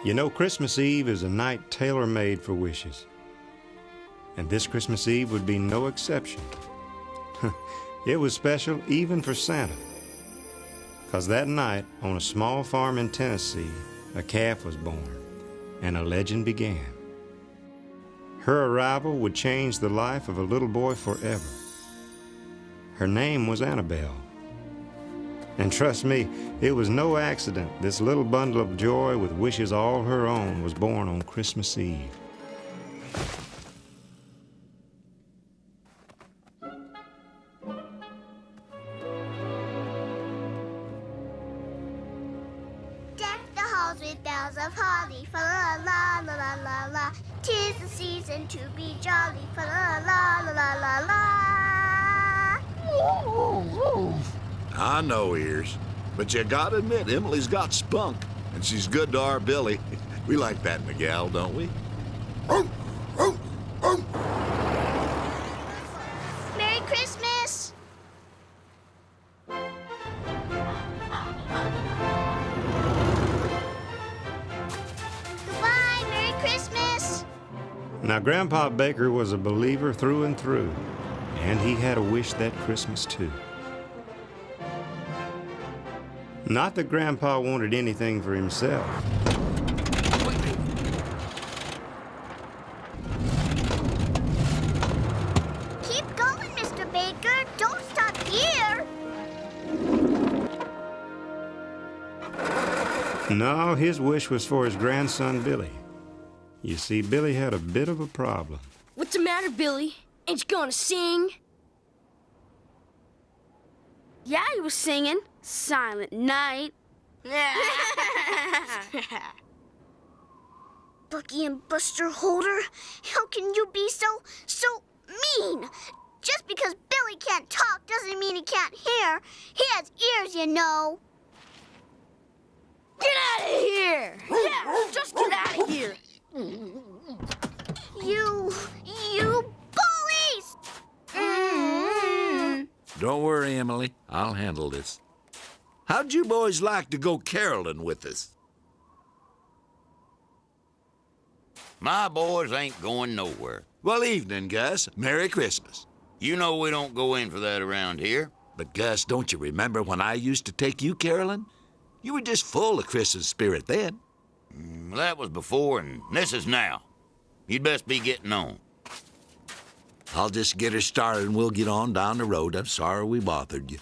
You know, Christmas Eve is a night tailor-made for wishes. And this Christmas Eve would be no exception. It was special even for Santa. Because that night, on a small farm in Tennessee, a calf was born, and a legend began. Her arrival would change the life of a little boy forever. Her name was Annabelle. And trust me, it was no accident this little bundle of joy with wishes all her own was born on Christmas Eve. Deck the halls with boughs of holly, fa la la la la la la. 'Tis the season to be jolly, fa la la la la la la. I know, Ears, but you gotta admit, Emily's got spunk, and she's good to our Billy. We like that in a gal, don't we? Merry Christmas! Goodbye, Merry Christmas! Now, Grandpa Baker was a believer through and through, and he had a wish that Christmas, too. Not that Grandpa wanted anything for himself. Keep going, Mr. Baker. Don't stop here. No, his wish was for his grandson, Billy. You see, Billy had a bit of a problem. What's the matter, Billy? Ain't you gonna sing? Yeah, he was singing. Silent Night. Bucky and Buster Holder, how can you be so mean? Just because Billy can't talk doesn't mean he can't hear. He has ears, you know. Get out of here! Yeah, just get out of here! You bullies! Don't worry, Emily. I'll handle this. How'd you boys like to go caroling with us? My boys ain't going nowhere. Well, evening, Gus. Merry Christmas. You know we don't go in for that around here. But, Gus, don't you remember when I used to take you caroling? You were just full of Christmas spirit then. That was before, and this is now. You'd best be getting on. I'll just get her started and we'll get on down the road. I'm sorry we bothered you.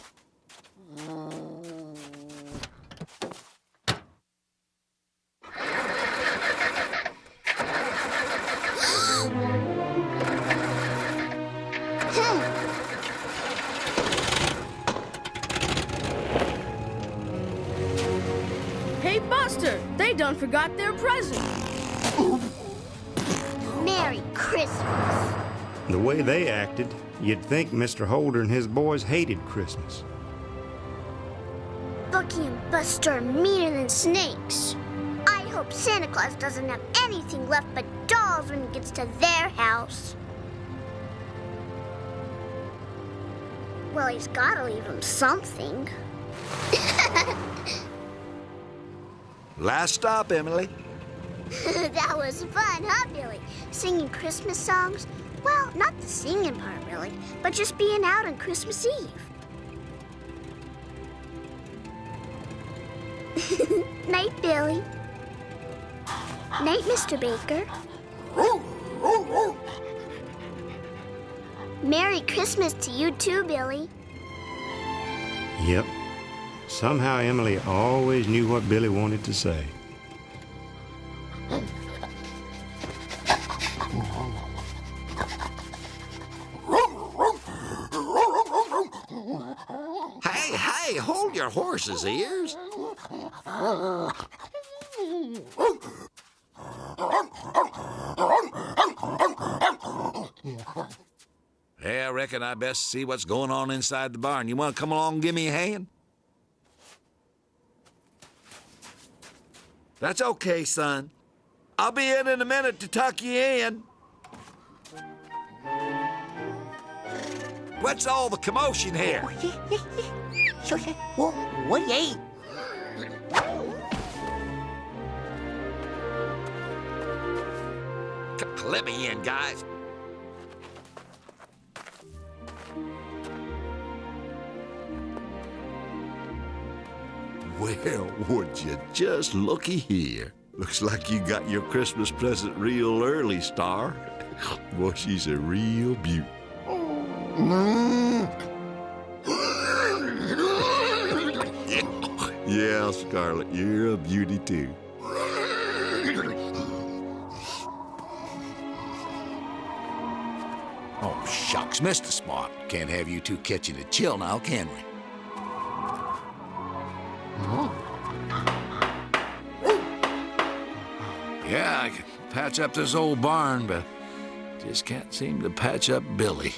Hey, Buster, they done forgot their present. Merry Christmas. The way they acted, you'd think Mr. Holder and his boys hated Christmas. Bucky and Buster are meaner than snakes. I hope Santa Claus doesn't have anything left but dolls when he gets to their house. Well, he's gotta leave him something. Last stop, Emily. That was fun, huh, Billy? Singing Christmas songs? Well, not the singing part, really, but just being out on Christmas Eve. Night, Billy. Night, Mr. Baker. Merry Christmas to you too, Billy. Yep. Somehow Emily always knew what Billy wanted to say. Hey, hold your horse's ears. Hey, I reckon I best see what's going on inside the barn. You want to come along and give me a hand? That's okay, son. I'll be in a minute to tuck you in. What's all the commotion here? Let me in, guys. Well, would you just looky here. Looks like you got your Christmas present real early, Star. Boy, she's a real beaut. Yeah, Scarlet, you're a beauty too. Oh, shucks, Mr. Smart. Can't have you two catching a chill now, can we? Yeah, I can patch up this old barn, but just can't seem to patch up Billy.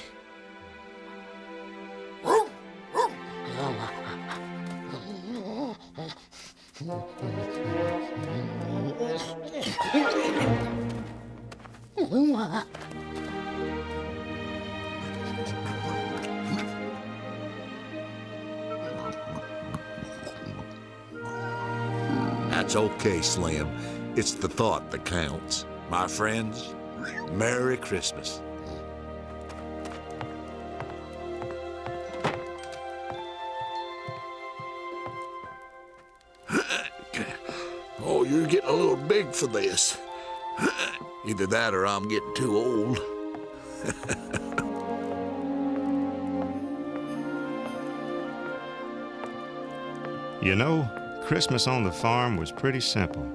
That's okay, Slim. It's the thought that counts. My friends, Merry Christmas. Oh, you're getting a little big for this. Either that or I'm getting too old. You know, Christmas on the farm was pretty simple.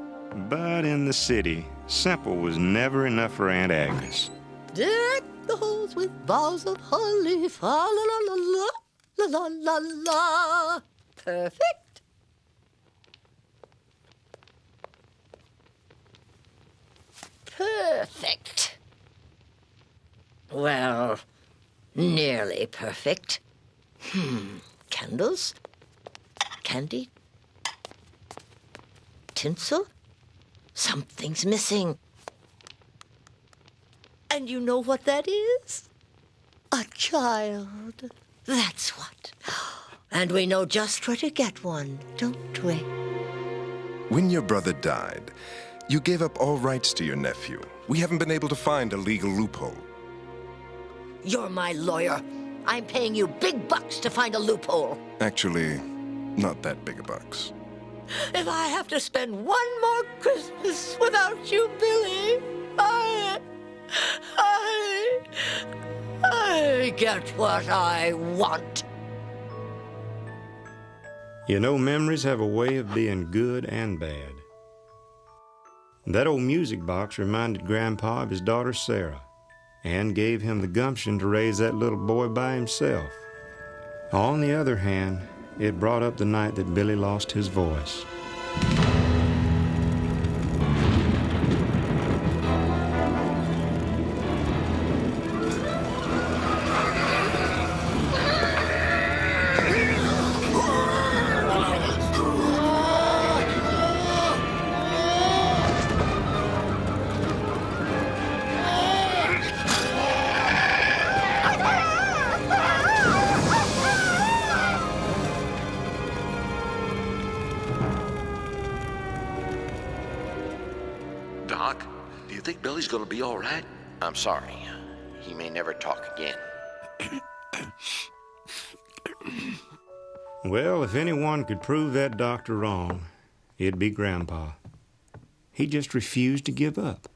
But in the city, simple was never enough for Aunt Agnes. Deck the halls with boughs of holly, fa la la la la la la la la. Perfect. Perfect. Well, nearly perfect. Candles, candy, tinsel. Something's missing. And you know what that is? A child. That's what. And we know just where to get one, don't we? When your brother died, you gave up all rights to your nephew. We haven't been able to find a legal loophole. You're my lawyer. I'm paying you big bucks to find a loophole. Actually, not that big a bucks. If I have to spend one more Christmas without you, Billy, I get what I want. You know, memories have a way of being good and bad. That old music box reminded Grandpa of his daughter Sarah and gave him the gumption to raise that little boy by himself. On the other hand, it brought up the night that Billy lost his voice. think Billy's gonna be all right? I'm sorry. He may never talk again. Well, if anyone could prove that doctor wrong, it'd be Grandpa. He just refused to give up.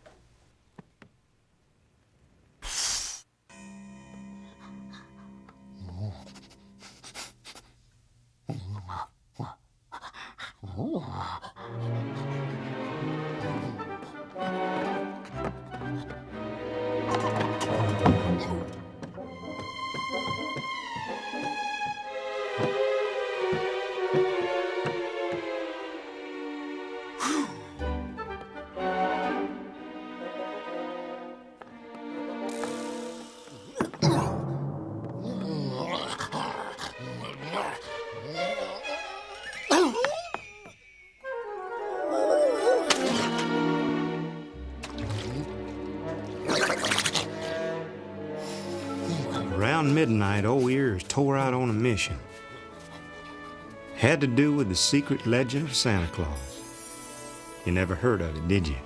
Around midnight, old Ears tore out on a mission. Had to do with the secret legend of Santa Claus. You never heard of it, did you?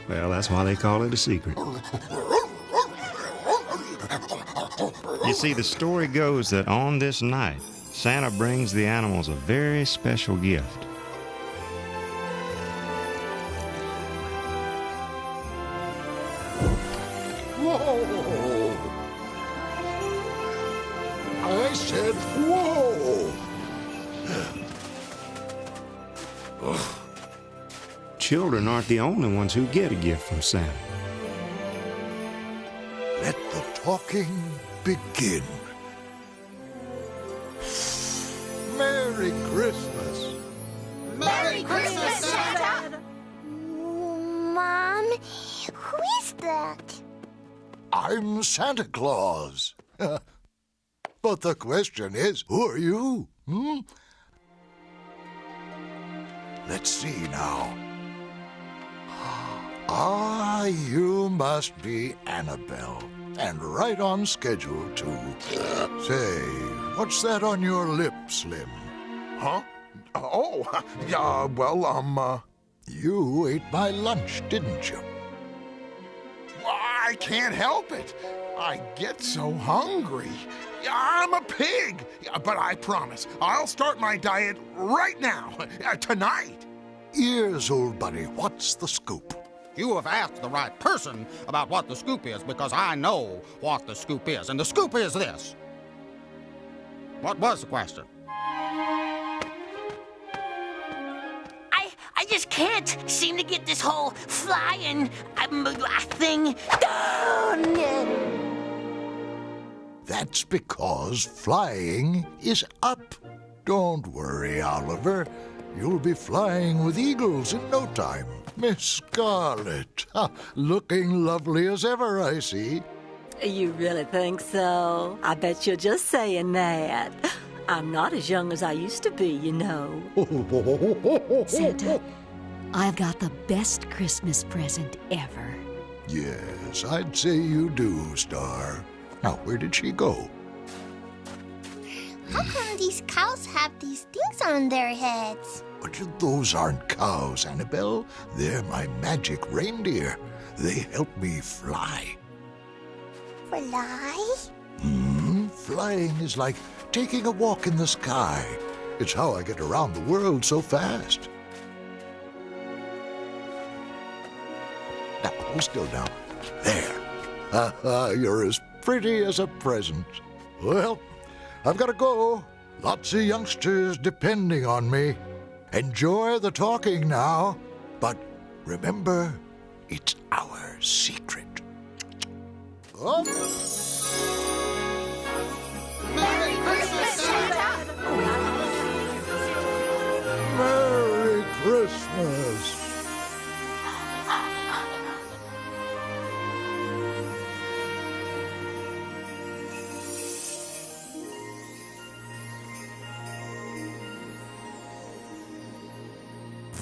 Well, that's why they call it a secret. You see, the story goes that on this night, Santa brings the animals a very special gift. Whoa! I said whoa! Children aren't the only ones who get a gift from Santa. Let the talking begin. Merry Christmas. Merry Christmas, Santa! Mom, who is that? I'm Santa Claus. But the question is, who are you? Let's see now. Ah, you must be Annabelle. And right on schedule, too. Say, what's that on your lip, Slim? Huh? Oh, yeah, well, You ate my lunch, didn't you? I can't help it. I get so hungry. I'm a pig, but I promise I'll start my diet right now, tonight. Ears, old buddy, what's the scoop? You have asked the right person about what the scoop is because I know what the scoop is, and the scoop is this. What was the question? I just can't seem to get this whole flying thing done. That's because flying is up. Don't worry, Oliver. You'll be flying with eagles in no time. Miss Scarlet, looking lovely as ever, I see. You really think so? I bet you're just saying that. I'm not as young as I used to be, you know. Santa, I've got the best Christmas present ever. Yes, I'd say you do, Star. Now, where did she go? How come these cows have these things on their heads? But those aren't cows, Annabelle. They're my magic reindeer. They help me fly. Fly? Flying is like taking a walk in the sky. It's how I get around the world so fast. Now, hold still now. There. You're as pretty as a present. Well, I've got to go. Lots of youngsters depending on me. Enjoy the talking now, but remember, it's our secret. Oh. Merry Christmas, Santa! Merry Christmas!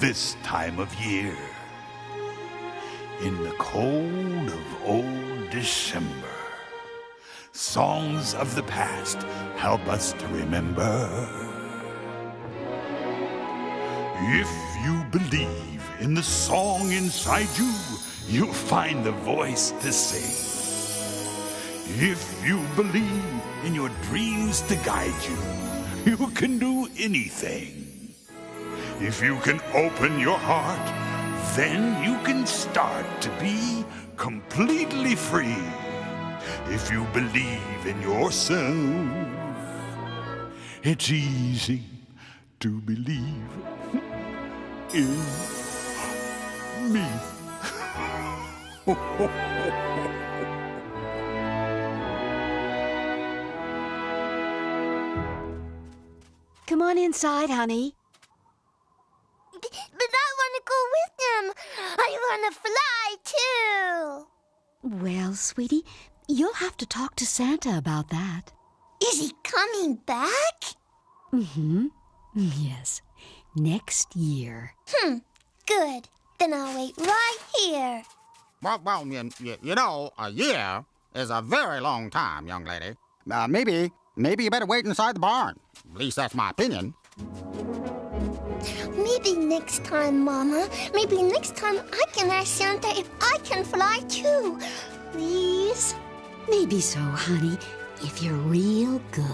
This time of year, in the cold of old December, songs of the past help us to remember. If you believe in the song inside you, you'll find the voice to sing. If you believe in your dreams to guide you, you can do anything. If you can open your heart, then you can start to be completely free. If you believe in yourself, it's easy to believe in me. Come on inside, honey. But I want to go with them. I want to fly, too. Well, sweetie, you'll have to talk to Santa about that. Is he coming back? Mm-hmm. Yes. Next year. Good. Then I'll wait right here. Well, you know, a year is a very long time, young lady. Maybe you better wait inside the barn. At least that's my opinion. Maybe next time, Mama. Maybe next time I can ask Santa if I can fly, too. Please? Maybe so, honey, if you're real good.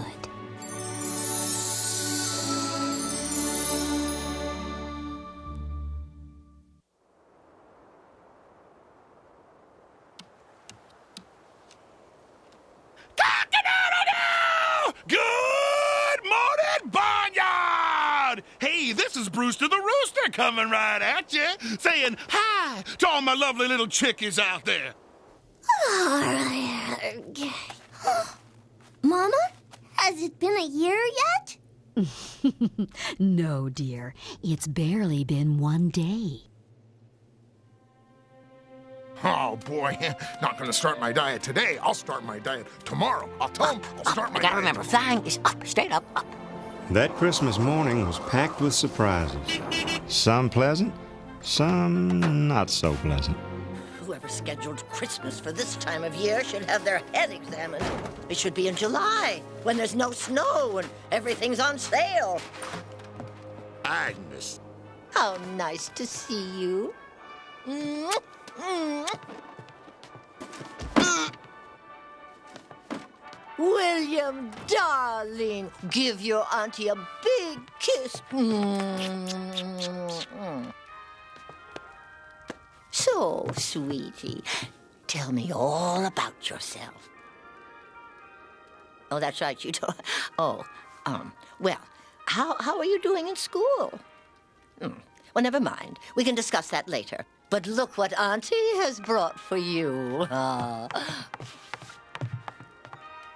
Good morning, Barnyard! Hey, this is Brewster the Rooster coming right at you, saying hi to all my lovely little chickies out there. Mama, has it been a year yet? No, dear. It's barely been one day. Oh, boy. Not going to start my diet today. I'll start my diet tomorrow. I'll tell him I'll start my diet. Gotta remember, flying is up, straight up, up. That Christmas morning was packed with surprises. Some pleasant, some not so pleasant. Whoever scheduled Christmas for this time of year should have their head examined. It should be in July, when there's no snow and everything's on sale. Agnes. How nice to see you. William, darling, give your auntie a big kiss. So, sweetie, tell me all about yourself. Oh, that's right, you don't. Oh, well, how are you doing in school? Well, never mind. We can discuss that later. But look what Auntie has brought for you.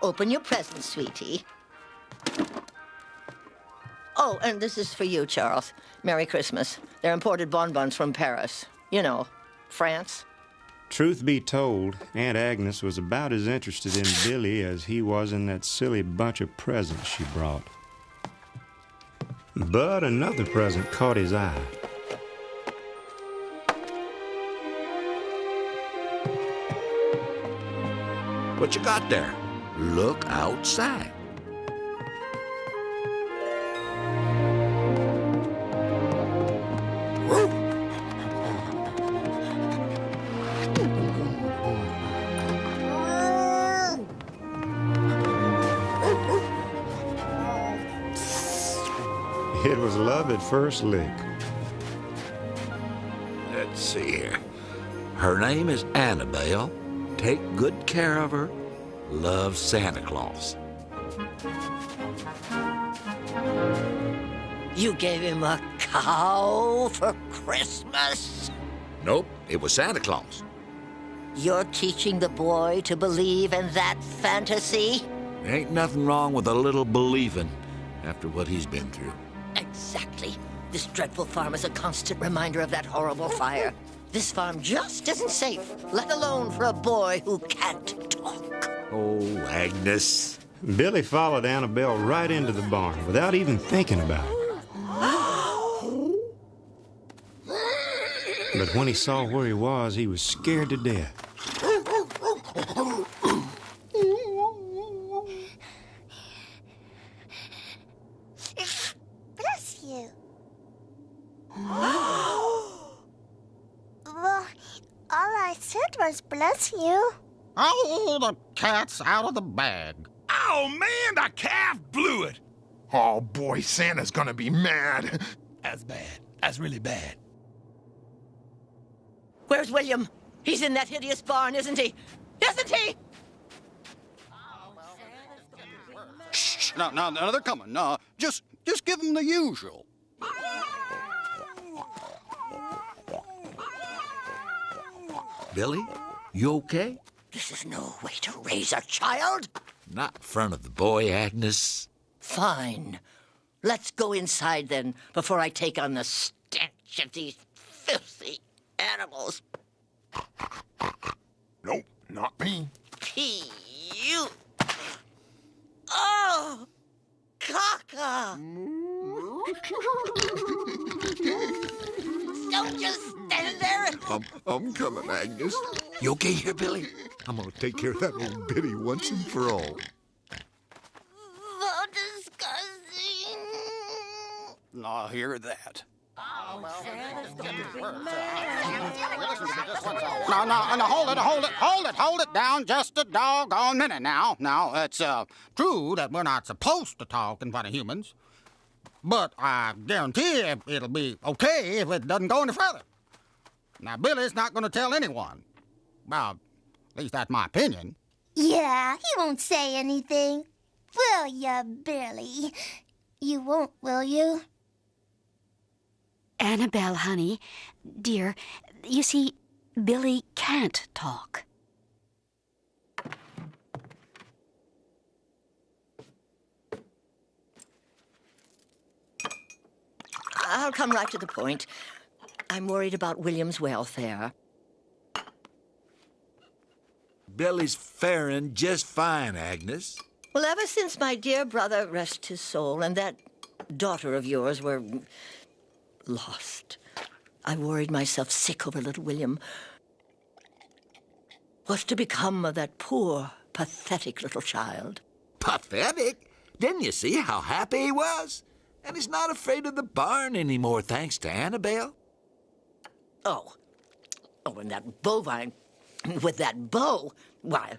Open your present, sweetie. Oh, and this is for you, Charles. Merry Christmas. They're imported bonbons from Paris. You know, France. Truth be told, Aunt Agnes was about as interested in Billy as he was in that silly bunch of presents she brought. But another present caught his eye. What you got there? Look outside. It was love at first lick. Let's see here. Her name is Annabelle. Take good care of her. Love, Santa Claus. You gave him a cow for Christmas? Nope, it was Santa Claus. You're teaching the boy to believe in that fantasy? Ain't nothing wrong with a little believing after what he's been through. Exactly. This dreadful farm is a constant reminder of that horrible fire. This farm just isn't safe, let alone for a boy who can't talk. Oh, Agnes. Billy followed Annabelle right into the barn without even thinking about it. But when he saw where he was scared to death. Bless you. Well, all I yours, bless you. Oh, the cat's out of the bag. Oh, man, the calf blew it. Oh, boy, Santa's gonna be mad. That's bad. That's really bad. Where's William? He's in that hideous barn, isn't he? Isn't he? Shh, no, they're coming. No, just give them the usual. Billy, you okay? This is no way to raise a child. Not in front of the boy, Agnes. Fine. Let's go inside then, before I take on the stench of these filthy animals. Nope, not me. You. Oh! Caca! Don't just stand there. I'm coming, Agnes. You okay here, Billy? I'm gonna take care of that old biddy once and for all. So disgusting. I hear that. No, hold it down just a doggone minute now. Now, it's true that we're not supposed to talk in front of humans, but I guarantee it'll be okay if it doesn't go any further. Now, Billy's not going to tell anyone. Well, at least that's my opinion. Yeah, he won't say anything. Will ya, Billy? You won't, will you? Annabelle, honey, dear, you see, Billy can't talk. I'll come right to the point. I'm worried about William's welfare. Billy's faring just fine, Agnes. Well, ever since my dear brother, rest his soul, and that daughter of yours were lost, I worried myself sick over little William. What's to become of that poor, pathetic little child? Pathetic? Didn't you see how happy he was? And he's not afraid of the barn anymore, thanks to Annabelle. Oh, and that bovine with that bow, why,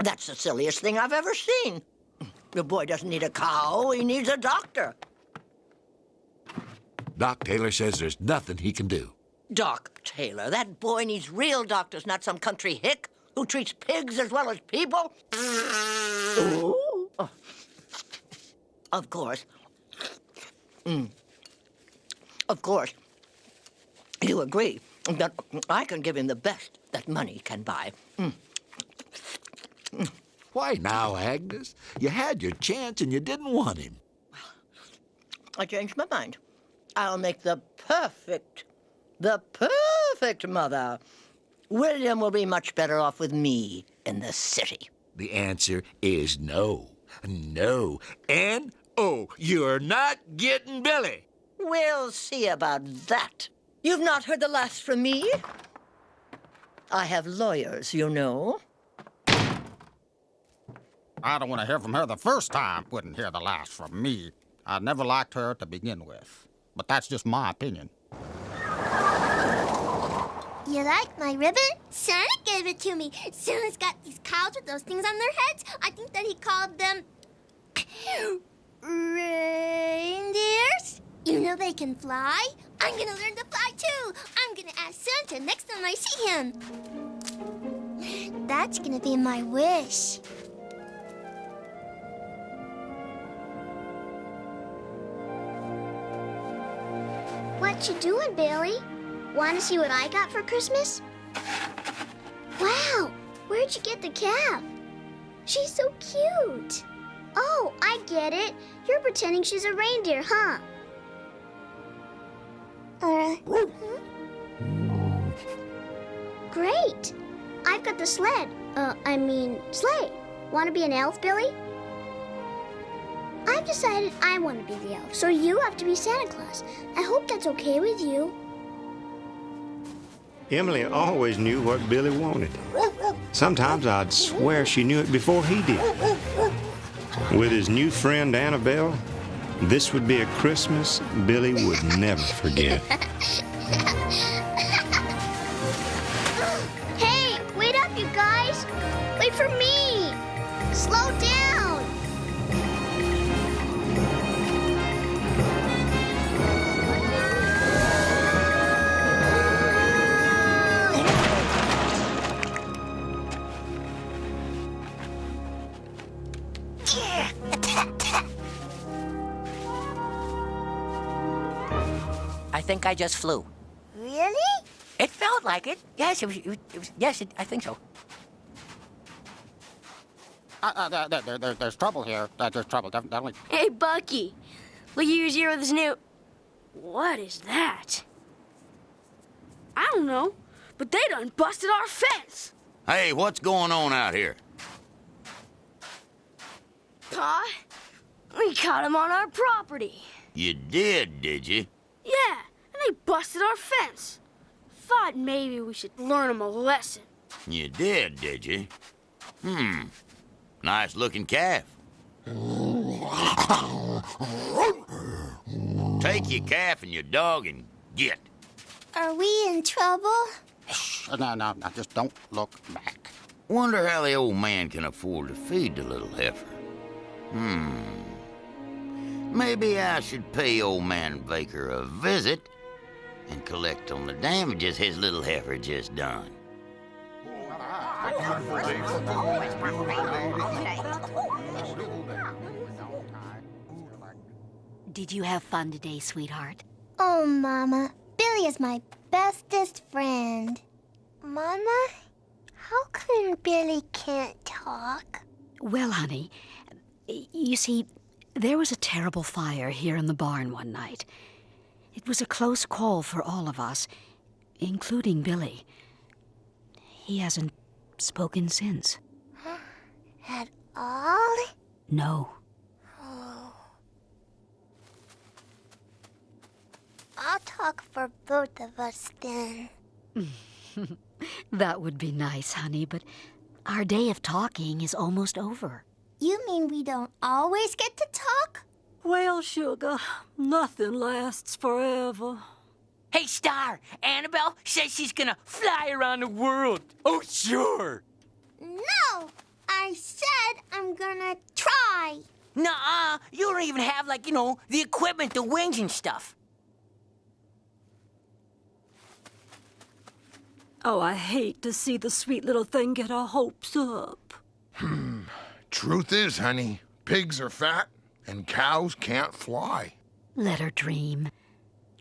that's the silliest thing I've ever seen. The boy doesn't need a cow, he needs a doctor. Doc Taylor says there's nothing he can do. Doc Taylor, that boy needs real doctors, not some country hick who treats pigs as well as people. Oh. Of course. Of course, you agree that I can give him the best that money can buy. Why now, Agnes? You had your chance and you didn't want him. I changed my mind. I'll make the perfect mother. William will be much better off with me in the city. The answer is no. No. N-O. You're not getting Billy. We'll see about that. You've not heard the last from me? I have lawyers, you know. I don't want to hear from her the first time. Wouldn't hear the last from me. I never liked her to begin with. But that's just my opinion. You like my ribbon? Santa gave it to me. Santa's got these cows with those things on their heads. I think that he called them reindeers. You know they can fly. I'm gonna learn to fly too. I'm gonna ask Santa next time I see him. That's gonna be my wish. What you doing, Billy? Want to see what I got for Christmas? Wow, where'd you get the calf? She's so cute. Oh, I get it. You're pretending she's a reindeer, huh? Great. I've got the sled. Sleigh. Want to be an elf, Billy? I've decided I want to be the elf, so you have to be Santa Claus. I hope that's okay with you. Emily always knew what Billy wanted. Sometimes I'd swear she knew it before he did. With his new friend Annabelle, this would be a Christmas Billy would never forget. for me. Slow down. I think I just flew. Really? It felt like it. Yes, I think so. There's trouble here. There's trouble, definitely. Hey, Bucky. Look at yours here with this new... What is that? I don't know, but they done busted our fence. Hey, what's going on out here? Pa, we caught them on our property. You did you? Yeah, and they busted our fence. Thought maybe we should learn them a lesson. You did you? Nice looking calf. Take your calf and your dog and get. Are we in trouble? No, just don't look back. Wonder how the old man can afford to feed the little heifer. Maybe I should pay old man Baker a visit and collect on the damages his little heifer just done. Did you have fun today, sweetheart? Oh, Mama, Billy is my bestest friend. Mama, how come Billy can't talk? Well, honey, you see, there was a terrible fire here in the barn one night. It was a close call for all of us, including Billy. He hasn't spoken since. At all? No. Oh. I'll talk for both of us then. That would be nice, honey, but our day of talking is almost over. You mean we don't always get to talk? Well, sugar, nothing lasts forever. Hey, Star, Annabelle says she's gonna fly around the world. Oh, sure. No, I said I'm gonna try. Nuh-uh, you don't even have, the equipment, the wings and stuff. Oh, I hate to see the sweet little thing get her hopes up. Truth is, honey, pigs are fat and cows can't fly. Let her dream.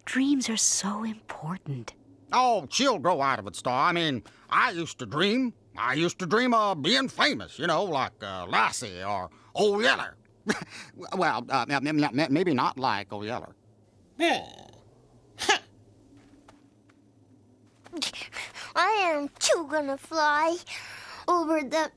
Dreams are so important. Oh, she'll grow out of it, Star. I mean, I used to dream. I used to dream of being famous, like Lassie or Old Yeller. Well, maybe not like Old Yeller. I am too gonna fly over the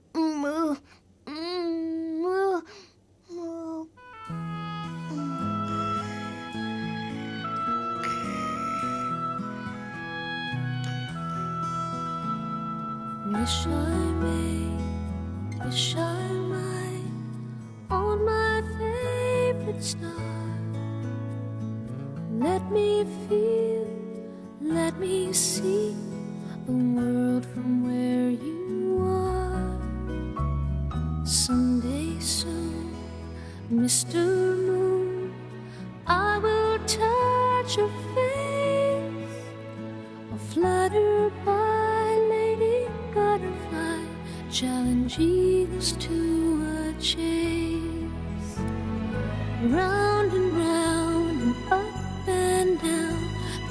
Wish I may, wish I might, on my favorite star. Let me feel, let me see the world from where you are. Someday soon, Mr. Moon, I will touch your face, or flutter by Lady Butterfly, challenge eagles to a chase. Round and round and up and down,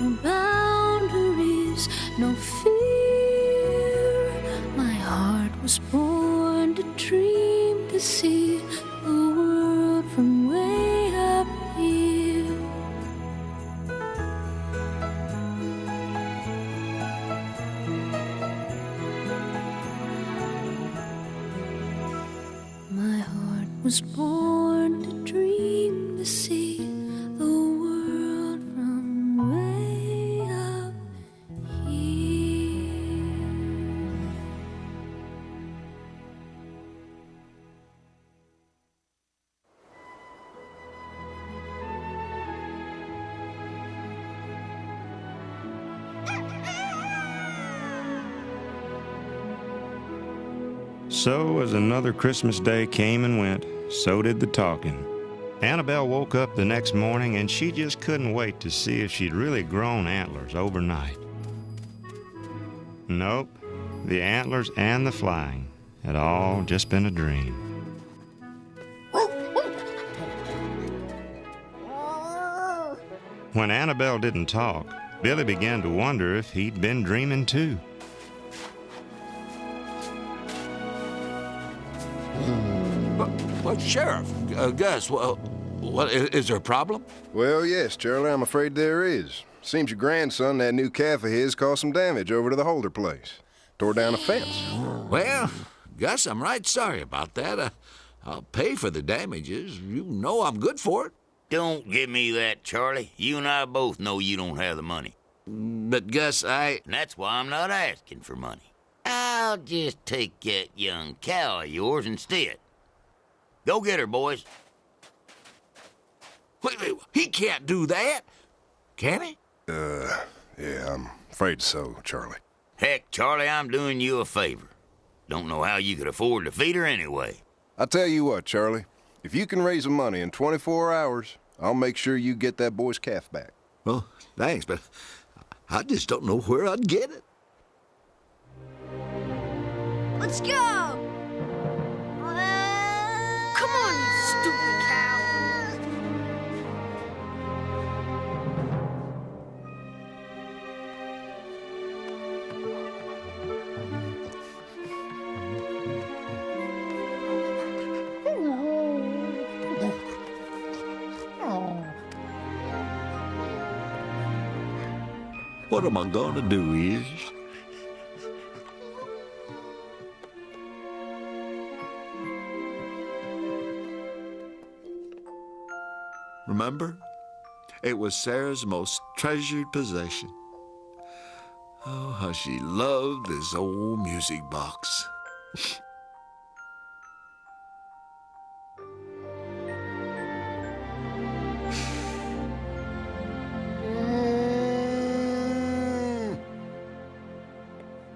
no boundaries, no fear. My heart was born to dream, to see the world from way up here. My heart was born to dream, to see the world from way up here. So, as another Christmas day came and went, so did the talking. Annabelle woke up the next morning and she just couldn't wait to see if she'd really grown antlers overnight. Nope, the antlers and the flying had all just been a dream. When Annabelle didn't talk, Billy began to wonder if he'd been dreaming too. But Sheriff, Gus, what is there a problem? Well, yes, Charlie, I'm afraid there is. Seems your grandson, that new calf of his, caused some damage over to the Holder place. Tore down a fence. Well, Gus, I'm right sorry about that. I'll pay for the damages. You know I'm good for it. Don't give me that, Charlie. You and I both know you don't have the money. But, Gus, And that's why I'm not asking for money. I'll just take that young cow of yours instead. Go get her, boys. Wait, he can't do that, can he? Yeah, I'm afraid so, Charlie. Heck, Charlie, I'm doing you a favor. Don't know how you could afford to feed her anyway. I tell you what, Charlie. If you can raise the money in 24 hours, I'll make sure you get that boy's calf back. Well, thanks, but I just don't know where I'd get it. Let's go! Come on, you stupid cow! What am I gonna do is... Remember? It was Sarah's most treasured possession. Oh, how she loved this old music box.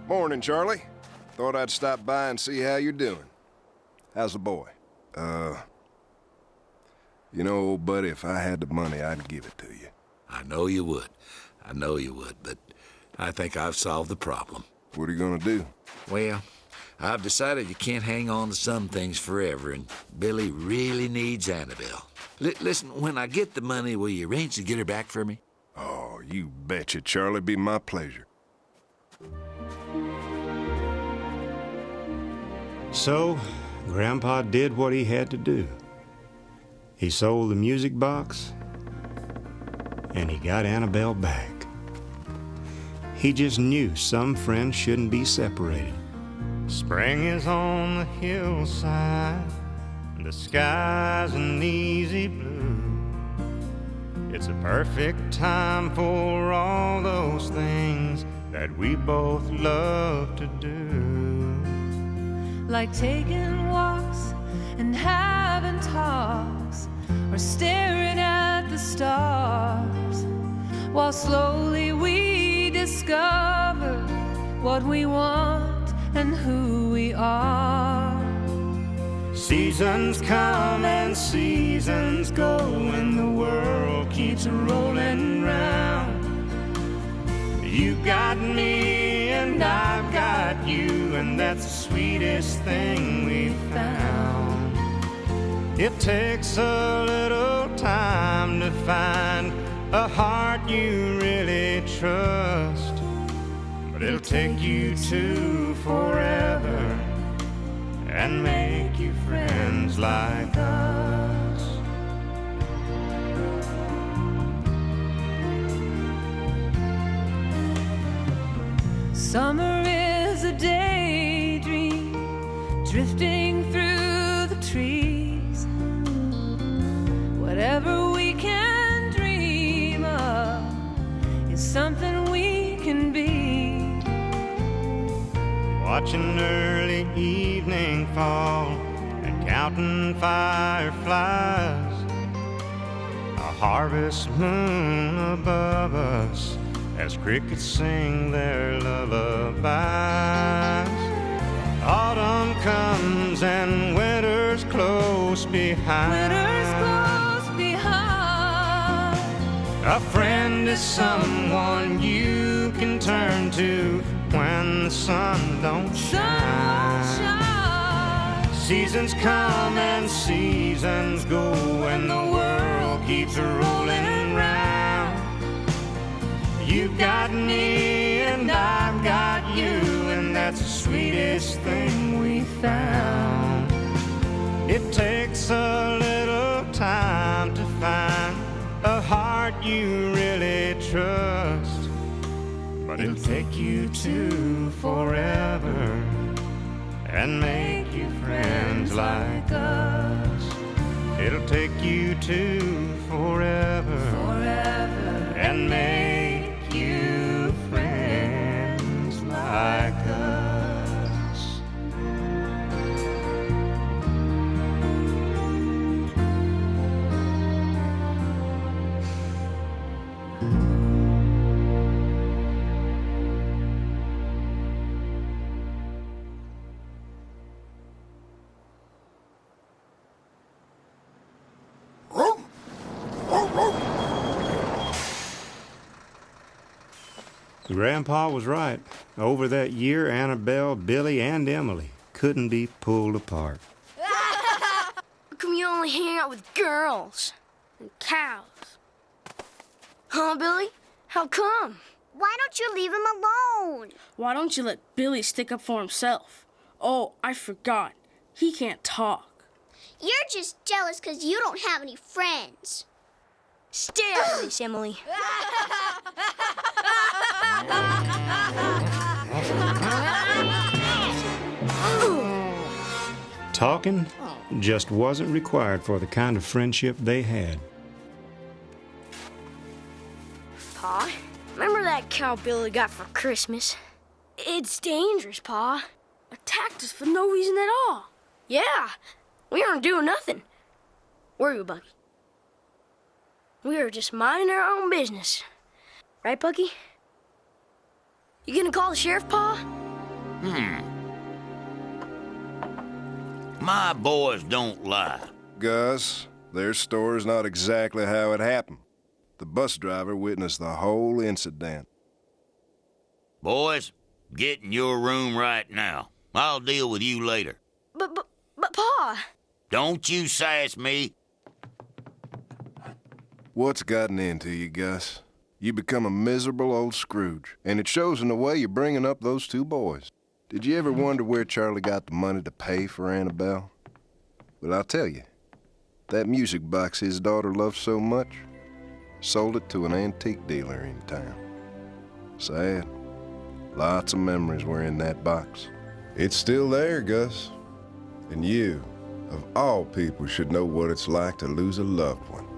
Morning, Charlie. Thought I'd stop by and see how you're doing. How's the boy? You know, old buddy, if I had the money, I'd give it to you. I know you would. I know you would, but I think I've solved the problem. What are you gonna do? Well, I've decided you can't hang on to some things forever, and Billy really needs Annabelle. Listen, when I get the money, will you arrange to get her back for me? Oh, you betcha, Charlie. Be my pleasure. So, Grandpa did what he had to do. He sold the music box, and he got Annabelle back. He just knew some friends shouldn't be separated. Spring is on the hillside, and the sky's an easy blue. It's a perfect time for all those things that we both love to do. Like taking walks and having talks, or staring at the stars, while slowly we discover what we want and who we are. Seasons come and seasons go, and the world keeps rolling round. You got me and I've got you, and that's the sweetest thing we've found. It takes a little time to find a heart you really trust, but it'll take you two forever and make you friends like us. Summer is a daydream drifting through the trees. Whatever we can dream of is something we can be. Watching early evening fall and counting fireflies, a harvest moon above us as crickets sing their lullabies. Autumn comes and winter's close behind. A friend is someone you can turn to when the sun don't shine. Seasons come and seasons go, and the world keeps rolling round. You've got me and I've got you, and that's the sweetest thing we found. It takes a little time to find a heart you really trust, but it'll take you to forever and make you friends like us. It'll take you to forever, and make you friends like us. Grandpa was right. Over that year, Annabelle, Billy, and Emily couldn't be pulled apart. How come you only hang out with girls and cows? Huh, Billy? How come? Why don't you leave him alone? Why don't you let Billy stick up for himself? Oh, I forgot. He can't talk. You're just jealous because you don't have any friends. Stay out of this, Emily. Talking just wasn't required for the kind of friendship they had. Pa, remember that cow Billy got for Christmas? It's dangerous, Pa. Attacked us for no reason at all. Yeah, we aren't doing nothing. Were you, Bucky? We were just minding our own business. Right, Bucky? You gonna call the sheriff, Pa? My boys don't lie. Gus, their story's not exactly how it happened. The bus driver witnessed the whole incident. Boys, get in your room right now. I'll deal with you later. But Pa... Don't you sass me. What's gotten into you, Gus? You become a miserable old Scrooge, and it shows in the way you're bringing up those two boys. Did you ever wonder where Charlie got the money to pay for Annabelle? Well, I'll tell you. That music box his daughter loved so much, sold it to an antique dealer in town. Sad. Lots of memories were in that box. It's still there, Gus. And you, of all people, should know what it's like to lose a loved one.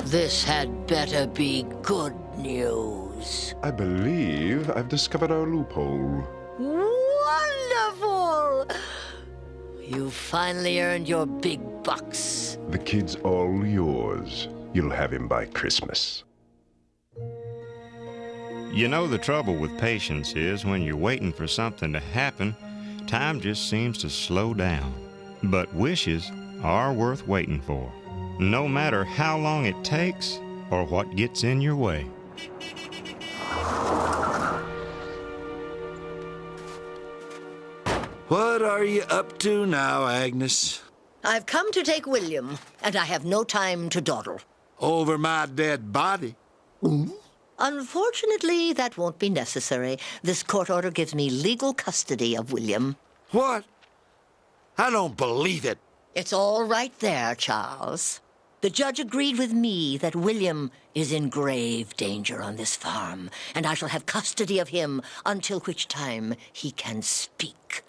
This had better be good news. I believe I've discovered our loophole. Wonderful! You finally earned your big bucks. The kid's all yours. You'll have him by Christmas. You know, the trouble with patience is when you're waiting for something to happen, time just seems to slow down. But wishes are worth waiting for, no matter how long it takes or what gets in your way. What are you up to now, Agnes? I've come to take William, and I have no time to dawdle. Over my dead body? Unfortunately, that won't be necessary. This court order gives me legal custody of William. What? I don't believe it. It's all right there, Charles. The judge agreed with me that William is in grave danger on this farm, and I shall have custody of him until which time he can speak.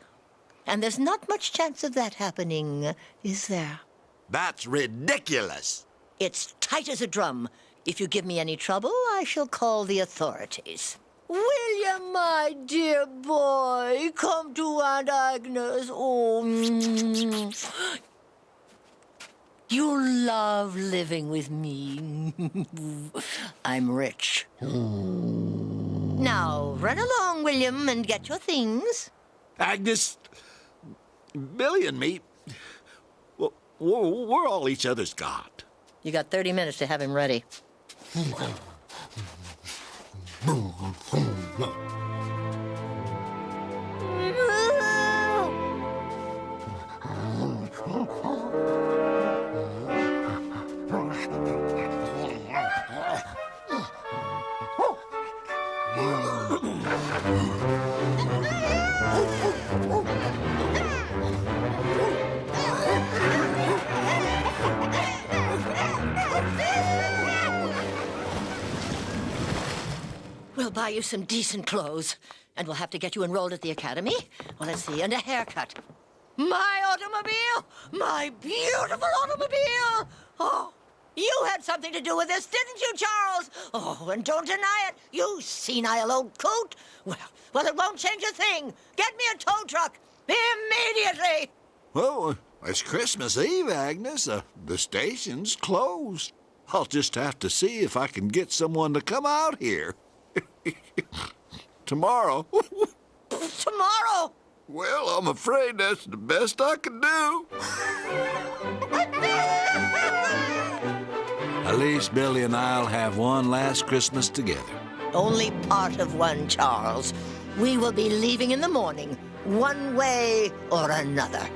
And there's not much chance of that happening, is there? That's ridiculous. It's tight as a drum. If you give me any trouble, I shall call the authorities. William, my dear boy, come to Aunt Agnes. Oh, you love living with me. I'm rich. Now, run along, William, and get your things. Agnes, Billy and me, well, we're all each other's God. You got 30 minutes to have him ready. We'll buy you some decent clothes, and we'll have to get you enrolled at the academy. Well, let's see, and a haircut. My automobile! My beautiful automobile! Oh, you had something to do with this, didn't you, Charles? Oh, and don't deny it, you senile old coot. Well, it won't change a thing. Get me a tow truck immediately. Well, it's Christmas Eve, Agnes. The station's closed. I'll just have to see if I can get someone to come out here. Tomorrow. Tomorrow? Well, I'm afraid that's the best I can do. At least Billy and I'll have one last Christmas together. Only part of one, Charles. We will be leaving in the morning, one way or another.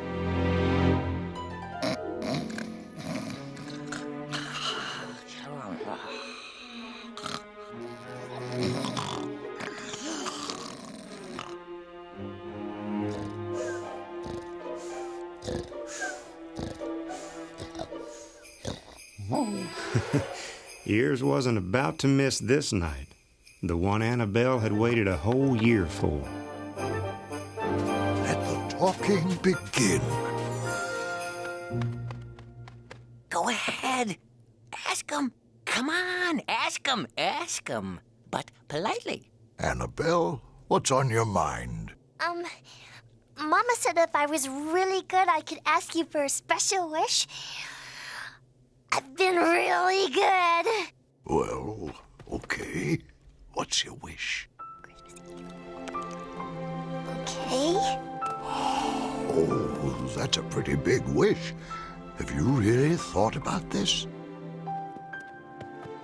Ears wasn't about to miss this night, the one Annabelle had waited a whole year for. Let the talking begin. Go ahead. Ask him. Come on, ask him. Ask him. But politely. Annabelle, what's on your mind? Mama said if I was really good, I could ask you for a special wish. I've been really good. Well, okay. What's your wish? Okay. Oh, that's a pretty big wish. Have you really thought about this?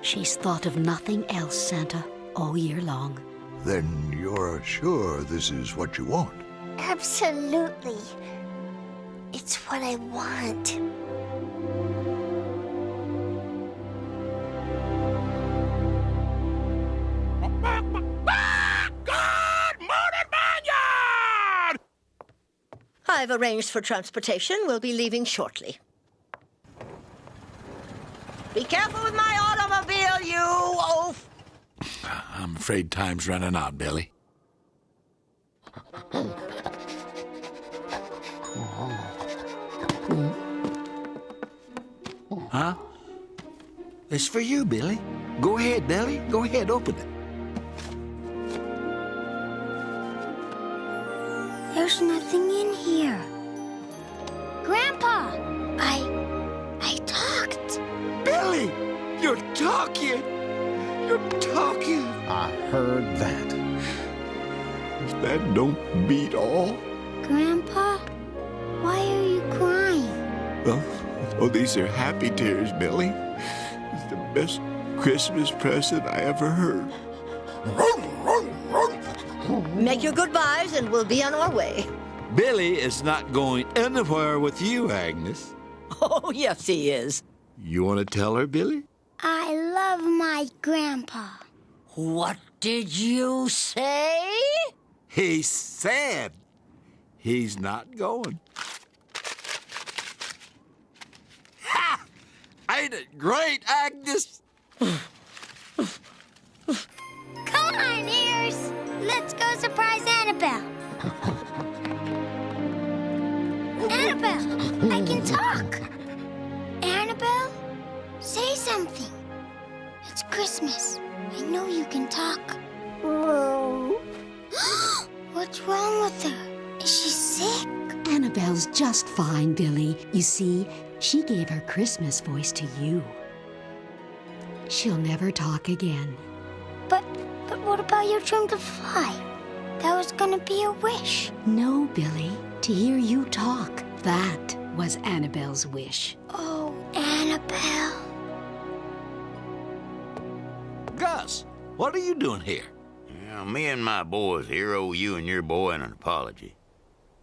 She's thought of nothing else, Santa, all year long. Then you're sure this is what you want? Absolutely. It's what I want. I've arranged for transportation. We'll be leaving shortly. Be careful with my automobile, you oaf! I'm afraid time's running out, Billy. Huh? It's for you, Billy. Go ahead, Billy. Go ahead, open it. There's nothing in here. Grandpa, I talked. Billy, you're talking. You're talking. I heard that. That don't beat all. Grandpa, why are you crying? Oh, these are happy tears, Billy. It's the best Christmas present I ever heard. Make your goodbyes and we'll be on our way. Billy is not going anywhere with you, Agnes. Oh, yes, he is. You want to tell her, Billy? I love my grandpa. What did you say? He said he's not going. Ha! Ain't it great, Agnes? Come on, Ears. Let's go surprise Annabelle. Annabelle, I can talk. Annabelle, say something. It's Christmas. I know you can talk. What's wrong with her? Is she sick? Annabelle's just fine, Billy. You see, she gave her Christmas voice to you. She'll never talk again. But what about your dream to fly? there was gonna be a wish. No, Billy. To hear you talk. That was Annabelle's wish. Oh, Annabelle. Gus, what are you doing here? Well, me and my boys here owe you and your boy an apology.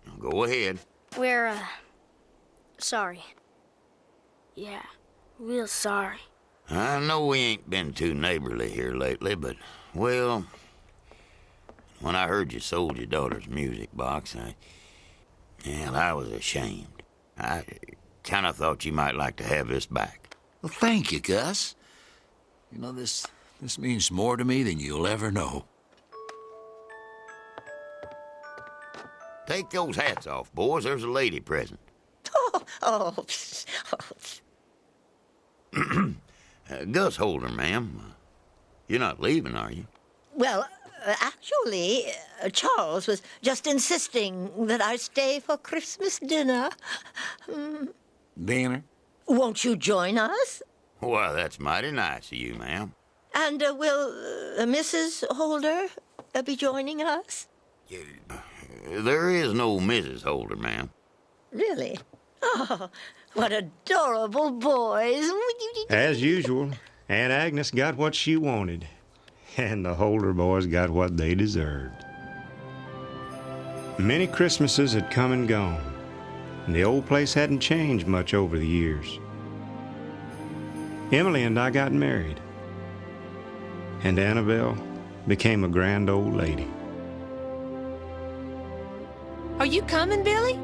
Now, go ahead. We're, sorry. Yeah, real sorry. I know we ain't been too neighborly here lately, but, well, when I heard you sold your daughter's music box, I was ashamed. I kind of thought you might like to have this back. Well, thank you, Gus. You know, this means more to me than you'll ever know. Take those hats off, boys. There's a lady present. Gus Holder, ma'am. You're not leaving, are you? Well, actually, Charles was just insisting that I stay for Christmas dinner. Dinner? Won't you join us? Well, that's mighty nice of you, ma'am. And will Mrs. Holder be joining us? There is no Mrs. Holder, ma'am. Really? Oh, what adorable boys. As usual, Aunt Agnes got what she wanted, and the Holder boys got what they deserved. Many Christmases had come and gone, and the old place hadn't changed much over the years. Emily and I got married, and Annabelle became a grand old lady. Are you coming, Billy?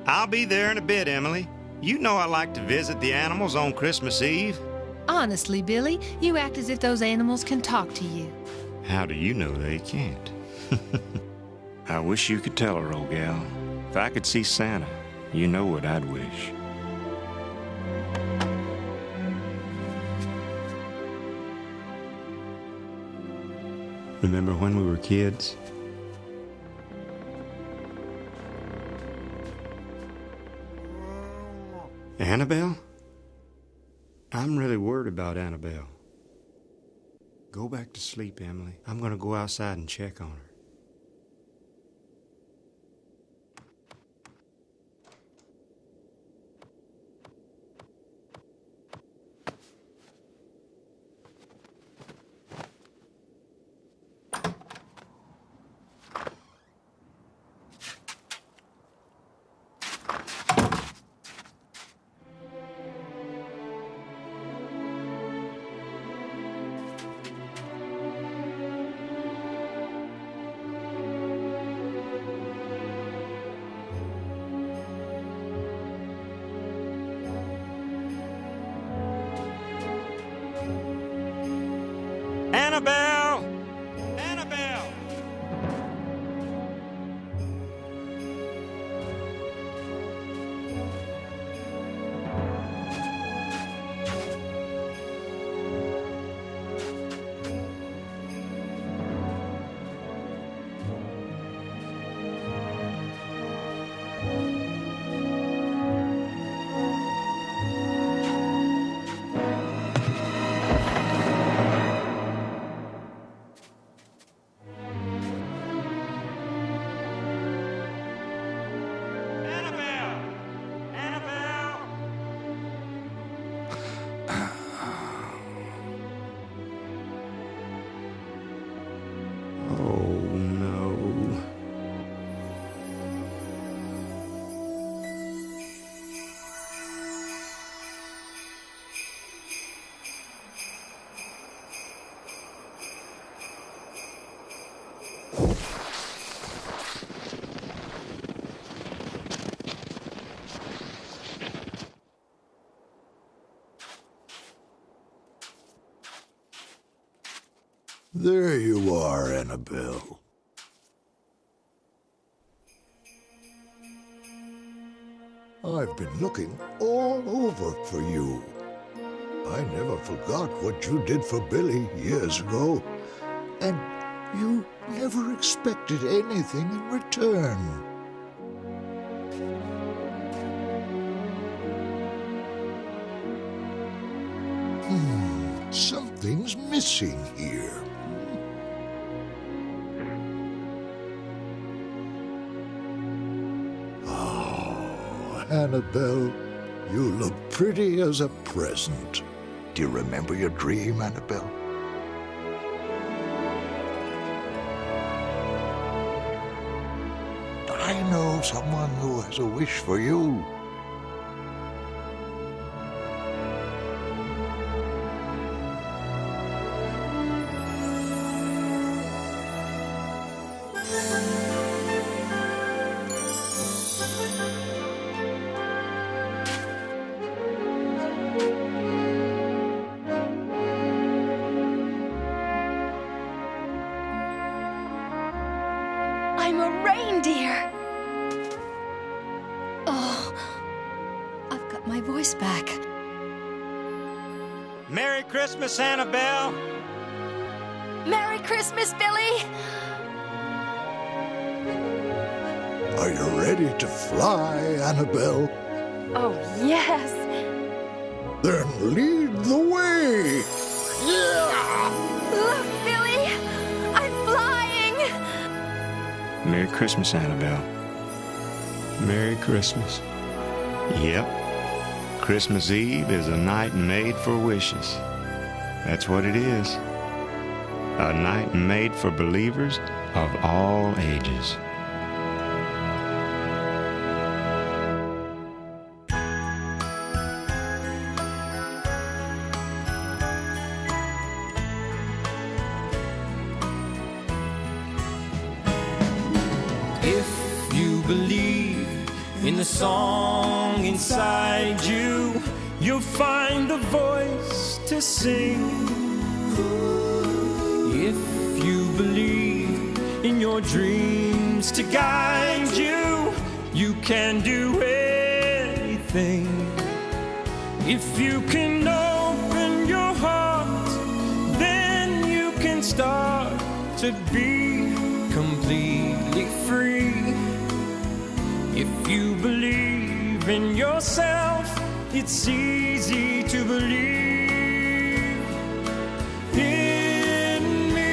I'll be there in a bit, Emily. You know I like to visit the animals on Christmas Eve. Honestly, Billy, you act as if those animals can talk to you. How do you know they can't? I wish you could tell her, old gal. If I could see Santa, you know what I'd wish. Remember when we were kids? Annabelle? I'm really worried about Annabelle. Go back to sleep, Emily. I'm going to go outside and check on her. Annabelle! Annabelle! There you are, Annabelle. I've been looking all over for you. I never forgot what you did for Billy years ago, and you never expected anything in return. Something's missing here. Annabelle, you look pretty as a present. Do you remember your dream, Annabelle? I know someone who has a wish for you. I'm a reindeer. Oh, I've got my voice back. Merry Christmas, Annabelle. Merry Christmas, Billy. Are you ready to fly, Annabelle? Oh, yes. Then lead the way. Yeah! Look, Billy, I'm flying. Merry Christmas, Annabelle. Merry Christmas. Yep. Christmas Eve is a night made for wishes. That's what it is. A night made for believers of all ages. If you believe in the song inside you, you'll find a voice to sing. If you believe in your dreams to guide you, you can do anything. If you can open your heart, then you can start to be completely free. If you believe in yourself, it's easy to believe in me.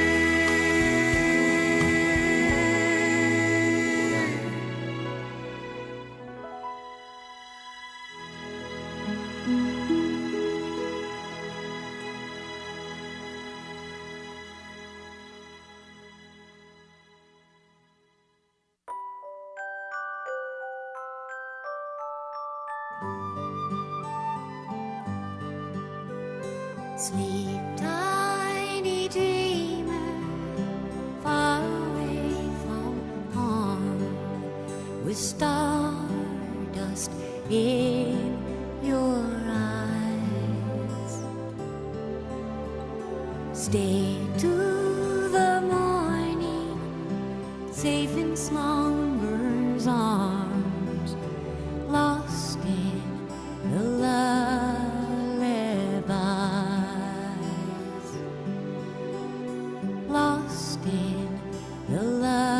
Sleep, tiny dreamer, far away from harm, with stardust in your eyes. Stay to the morning, safe in slumber's arms, lost in the lullabies, lost in the lullabies.